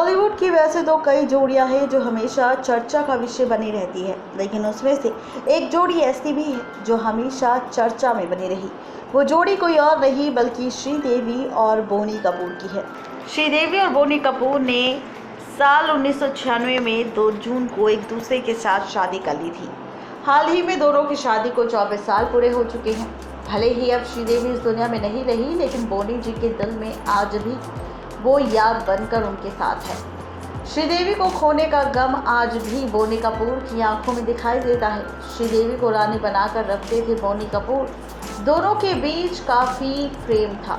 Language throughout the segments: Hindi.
बॉलीवुड की वैसे तो कई जोड़ियां हैं जो हमेशा चर्चा का विषय बनी रहती है, लेकिन उसमें से एक जोड़ी ऐसी भी है जो हमेशा चर्चा में बनी रही। वो जोड़ी कोई और नहीं बल्कि श्रीदेवी और बोनी कपूर की है। श्रीदेवी और बोनी कपूर ने साल 1996 में 2 जून को एक दूसरे के साथ शादी कर ली थी। हाल ही में दोनों की शादी को 24 साल पूरे हो चुके हैं। भले ही अब श्रीदेवी इस दुनिया में नहीं रही, लेकिन बोनी जी के दिल में आज भी वो याद बनकर उनके साथ है। श्रीदेवी को खोने का गम आज भी बोनी कपूर की आंखों में दिखाई देता है। श्रीदेवी को रानी बनाकर रखते थे बोनी कपूर। दोनों के बीच काफी प्रेम था।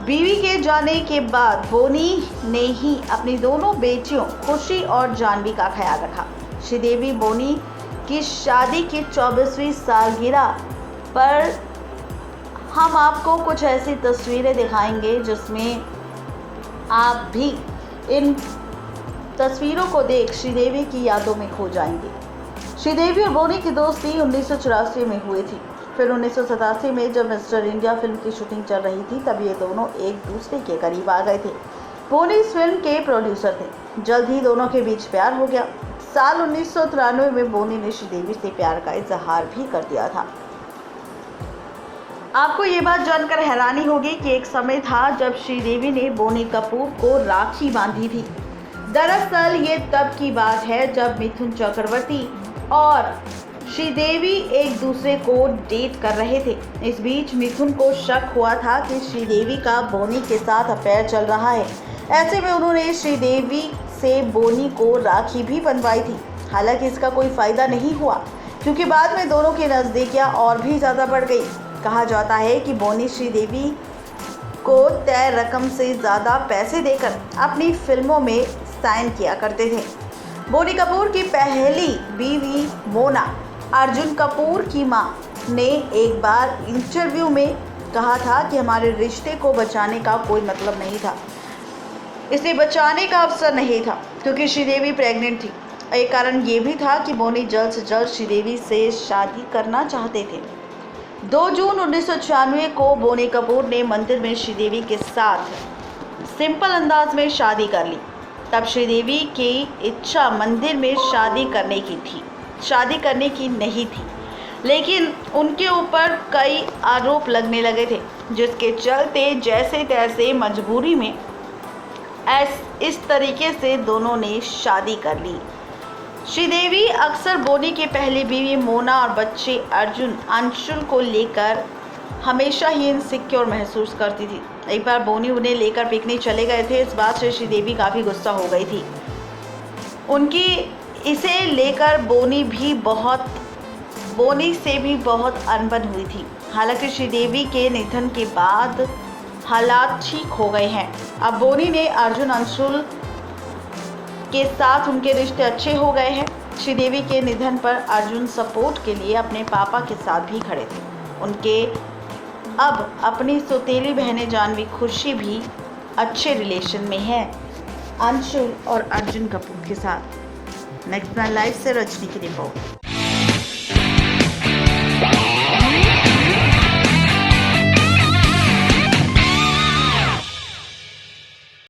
बीवी के जाने के बाद बोनी ने ही अपनी दोनों बेटियों खुशी और जानवी का ख्याल रखा। श्रीदेवी बोनी की शादी की 24वीं सालगिरह पर हम आपको कुछ ऐसी तस्वीरें दिखाएंगे जिसमें आप भी इन तस्वीरों को देख श्रीदेवी की यादों में खो जाएंगे। श्रीदेवी और बोनी की दोस्ती 1984 में हुई थी। फिर 1987 में जब मिस्टर इंडिया फिल्म की शूटिंग चल रही थी, तब ये दोनों एक दूसरे के करीब आ गए थे। बोनी इस फिल्म के प्रोड्यूसर थे। जल्द ही दोनों के बीच प्यार हो गया। साल 1993 में बोनी ने श्रीदेवी से प्यार का इजहार भी कर दिया था। आपको ये बात जानकर हैरानी होगी कि एक समय था जब श्रीदेवी ने बोनी कपूर को राखी बांधी थी। दरअसल ये तब की बात है जब मिथुन चक्रवर्ती और श्रीदेवी एक दूसरे को डेट कर रहे थे। इस बीच मिथुन को शक हुआ था कि श्रीदेवी का बोनी के साथ अफेयर चल रहा है। ऐसे में उन्होंने श्रीदेवी से बोनी को राखी भी बनवाई थी। हालांकि इसका कोई फ़ायदा नहीं हुआ, क्योंकि बाद में दोनों की नज़दीकियाँ और भी ज़्यादा बढ़ गई। कहा जाता है कि बोनी श्रीदेवी को तय रकम से ज़्यादा पैसे देकर अपनी फिल्मों में साइन किया करते थे। बोनी कपूर की पहली बीवी मोना अर्जुन कपूर की मां ने एक बार इंटरव्यू में कहा था कि हमारे रिश्ते को बचाने का कोई मतलब नहीं था, इसलिए बचाने का अवसर नहीं था, क्योंकि श्रीदेवी प्रेग्नेंट थी। एक कारण ये भी था कि बोनी जल्द से जल्द श्रीदेवी से शादी करना चाहते थे। 2 जून 1996 को बोनी कपूर ने मंदिर में श्रीदेवी के साथ सिंपल अंदाज में शादी कर ली। तब श्रीदेवी की इच्छा मंदिर में शादी करने की नहीं थी, लेकिन उनके ऊपर कई आरोप लगने लगे थे, जिसके चलते जैसे तैसे मजबूरी में इस तरीके से दोनों ने शादी कर ली। श्रीदेवी अक्सर बोनी की पहली बीवी मोना और बच्चे अर्जुन अंशुल को लेकर हमेशा ही इनसिक्योर महसूस करती थी। एक बार बोनी उन्हें लेकर पिकनिक चले गए थे। इस बात से श्रीदेवी काफ़ी गुस्सा हो गई थी। उनकी इसे लेकर बोनी से भी बहुत अनबन हुई थी। हालांकि श्रीदेवी के निधन के बाद हालात ठीक हो गए हैं। अब बोनी ने अर्जुन अंशुल के साथ उनके रिश्ते अच्छे हो गए हैं। श्रीदेवी के निधन पर अर्जुन सपोर्ट के लिए अपने पापा के साथ भी खड़े थे। उनके अब अपनी सौतेली बहनें जानवी खुशी भी अच्छे रिलेशन में है अंशुल और अर्जुन कपूर के साथ। नेक्स्ट लाइव से रजनी की रिपोर्ट।